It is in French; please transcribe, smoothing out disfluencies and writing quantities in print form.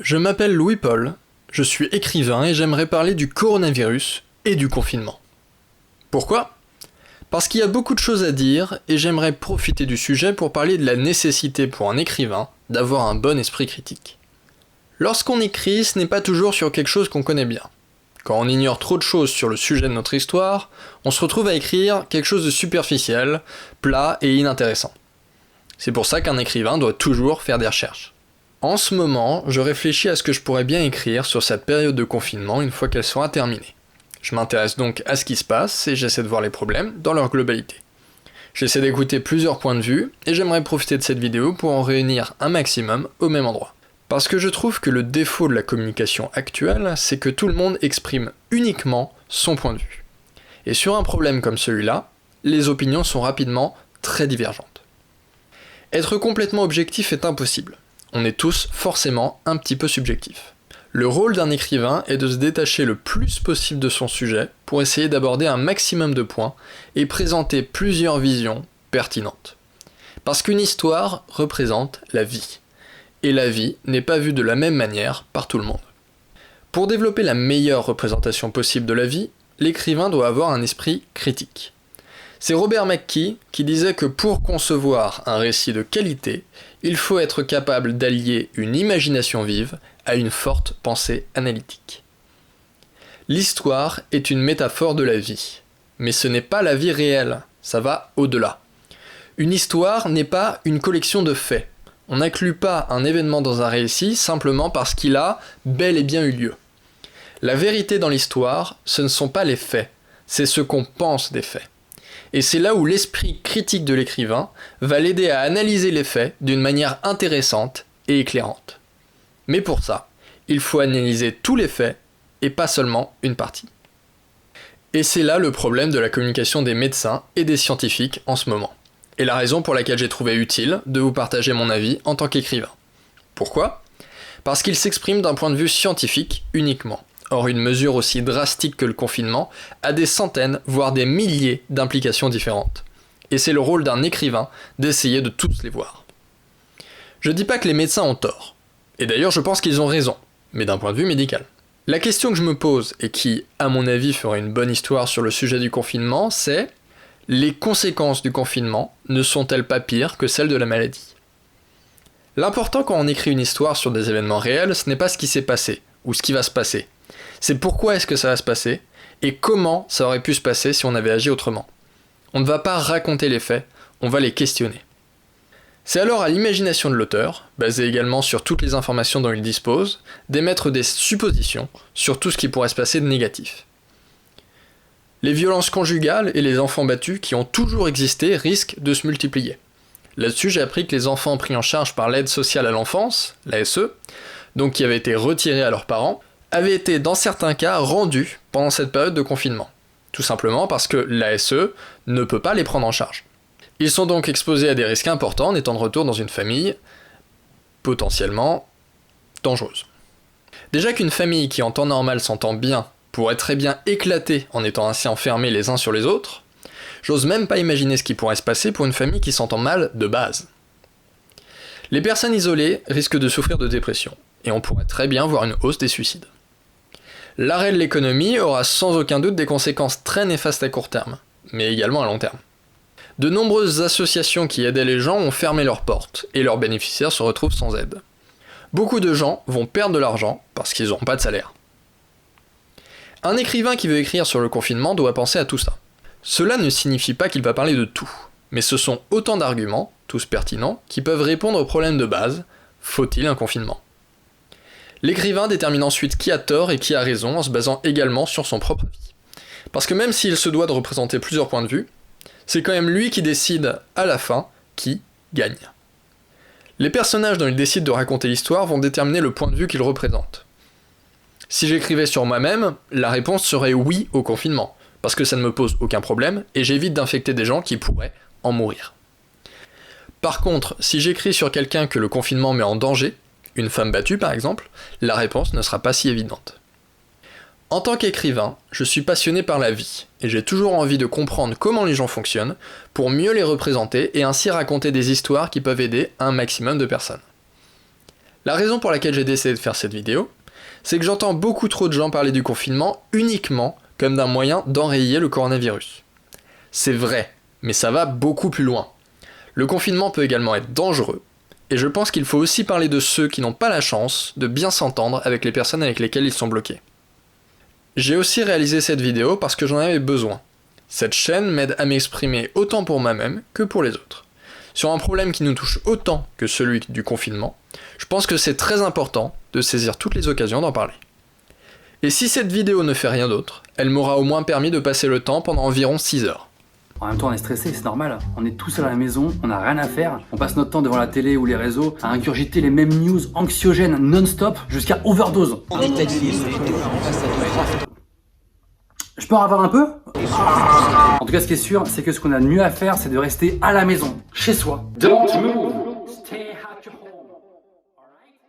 Je m'appelle Louis-Paul, je suis écrivain et j'aimerais parler du coronavirus et du confinement. Pourquoi ? Parce qu'il y a beaucoup de choses à dire et j'aimerais profiter du sujet pour parler de la nécessité pour un écrivain d'avoir un bon esprit critique. Lorsqu'on écrit, ce n'est pas toujours sur quelque chose qu'on connaît bien. Quand on ignore trop de choses sur le sujet de notre histoire, on se retrouve à écrire quelque chose de superficiel, plat et inintéressant. C'est pour ça qu'un écrivain doit toujours faire des recherches. En ce moment, je réfléchis à ce que je pourrais bien écrire sur cette période de confinement une fois qu'elle sera terminée. Je m'intéresse donc à ce qui se passe et j'essaie de voir les problèmes dans leur globalité. J'essaie d'écouter plusieurs points de vue et j'aimerais profiter de cette vidéo pour en réunir un maximum au même endroit. Parce que je trouve que le défaut de la communication actuelle, c'est que tout le monde exprime uniquement son point de vue. Et sur un problème comme celui-là, les opinions sont rapidement très divergentes. Être complètement objectif est impossible. On est tous forcément un petit peu subjectifs. Le rôle d'un écrivain est de se détacher le plus possible de son sujet pour essayer d'aborder un maximum de points et présenter plusieurs visions pertinentes. Parce qu'une histoire représente la vie. Et la vie n'est pas vue de la même manière par tout le monde. Pour développer la meilleure représentation possible de la vie, l'écrivain doit avoir un esprit critique. C'est Robert McKee qui disait que pour concevoir un récit de qualité, il faut être capable d'allier une imagination vive à une forte pensée analytique. L'histoire est une métaphore de la vie, mais ce n'est pas la vie réelle, ça va au-delà. Une histoire n'est pas une collection de faits. On n'inclut pas un événement dans un récit simplement parce qu'il a bel et bien eu lieu. La vérité dans l'histoire, ce ne sont pas les faits, c'est ce qu'on pense des faits. Et c'est là où l'esprit critique de l'écrivain va l'aider à analyser les faits d'une manière intéressante et éclairante. Mais pour ça, il faut analyser tous les faits et pas seulement une partie. Et c'est là le problème de la communication des médecins et des scientifiques en ce moment. Et la raison pour laquelle j'ai trouvé utile de vous partager mon avis en tant qu'écrivain. Pourquoi ? Parce qu'il s'exprime d'un point de vue scientifique uniquement. Or, une mesure aussi drastique que le confinement a des centaines, voire des milliers d'implications différentes. Et c'est le rôle d'un écrivain d'essayer de tous les voir. Je dis pas que les médecins ont tort. Et d'ailleurs, je pense qu'ils ont raison, mais d'un point de vue médical. La question que je me pose, et qui, à mon avis, ferait une bonne histoire sur le sujet du confinement, c'est: les conséquences du confinement ne sont-elles pas pires que celles de la maladie ? L'important quand on écrit une histoire sur des événements réels, ce n'est pas ce qui s'est passé, ou ce qui va se passer. C'est pourquoi est-ce que ça va se passer, et comment ça aurait pu se passer si on avait agi autrement. On ne va pas raconter les faits, on va les questionner. C'est alors à l'imagination de l'auteur, basée également sur toutes les informations dont il dispose, d'émettre des suppositions sur tout ce qui pourrait se passer de négatif. Les violences conjugales et les enfants battus qui ont toujours existé risquent de se multiplier. Là-dessus, j'ai appris que les enfants pris en charge par l'aide sociale à l'enfance, l'ASE, donc qui avaient été retirés à leurs parents, avaient été dans certains cas rendus pendant cette période de confinement. Tout simplement parce que l'ASE ne peut pas les prendre en charge. Ils sont donc exposés à des risques importants en étant de retour dans une famille potentiellement dangereuse. Déjà qu'une famille qui en temps normal s'entend bien pourrait très bien éclater en étant ainsi enfermés les uns sur les autres, j'ose même pas imaginer ce qui pourrait se passer pour une famille qui s'entend mal de base. Les personnes isolées risquent de souffrir de dépression, et on pourrait très bien voir une hausse des suicides. L'arrêt de l'économie aura sans aucun doute des conséquences très néfastes à court terme, mais également à long terme. De nombreuses associations qui aidaient les gens ont fermé leurs portes, et leurs bénéficiaires se retrouvent sans aide. Beaucoup de gens vont perdre de l'argent parce qu'ils n'auront pas de salaire. Un écrivain qui veut écrire sur le confinement doit penser à tout ça. Cela ne signifie pas qu'il va parler de tout, mais ce sont autant d'arguments, tous pertinents, qui peuvent répondre au problème de base: faut-il un confinement ? L'écrivain détermine ensuite qui a tort et qui a raison en se basant également sur son propre avis. Parce que même s'il se doit de représenter plusieurs points de vue, c'est quand même lui qui décide à la fin qui gagne. Les personnages dont il décide de raconter l'histoire vont déterminer le point de vue qu'ils représentent. Si j'écrivais sur moi-même, la réponse serait oui au confinement, parce que ça ne me pose aucun problème et j'évite d'infecter des gens qui pourraient en mourir. Par contre, si j'écris sur quelqu'un que le confinement met en danger, une femme battue par exemple, la réponse ne sera pas si évidente. En tant qu'écrivain, je suis passionné par la vie, et j'ai toujours envie de comprendre comment les gens fonctionnent, pour mieux les représenter et ainsi raconter des histoires qui peuvent aider un maximum de personnes. La raison pour laquelle j'ai décidé de faire cette vidéo, c'est que j'entends beaucoup trop de gens parler du confinement uniquement comme d'un moyen d'enrayer le coronavirus. C'est vrai, mais ça va beaucoup plus loin. Le confinement peut également être dangereux, et je pense qu'il faut aussi parler de ceux qui n'ont pas la chance de bien s'entendre avec les personnes avec lesquelles ils sont bloqués. J'ai aussi réalisé cette vidéo parce que j'en avais besoin. Cette chaîne m'aide à m'exprimer autant pour moi-même que pour les autres. Sur un problème qui nous touche autant que celui du confinement, je pense que c'est très important de saisir toutes les occasions d'en parler. Et si cette vidéo ne fait rien d'autre, elle m'aura au moins permis de passer le temps pendant environ 6 heures. En même temps, on est stressé, c'est normal. On est tout seul à la maison, on n'a rien à faire. On passe notre temps devant la télé ou les réseaux à ingurgiter les mêmes news anxiogènes non-stop jusqu'à overdose. Je peux en avoir un peu? En tout cas, ce qui est sûr, c'est que ce qu'on a de mieux à faire, c'est de rester à la maison, chez soi. Don't move.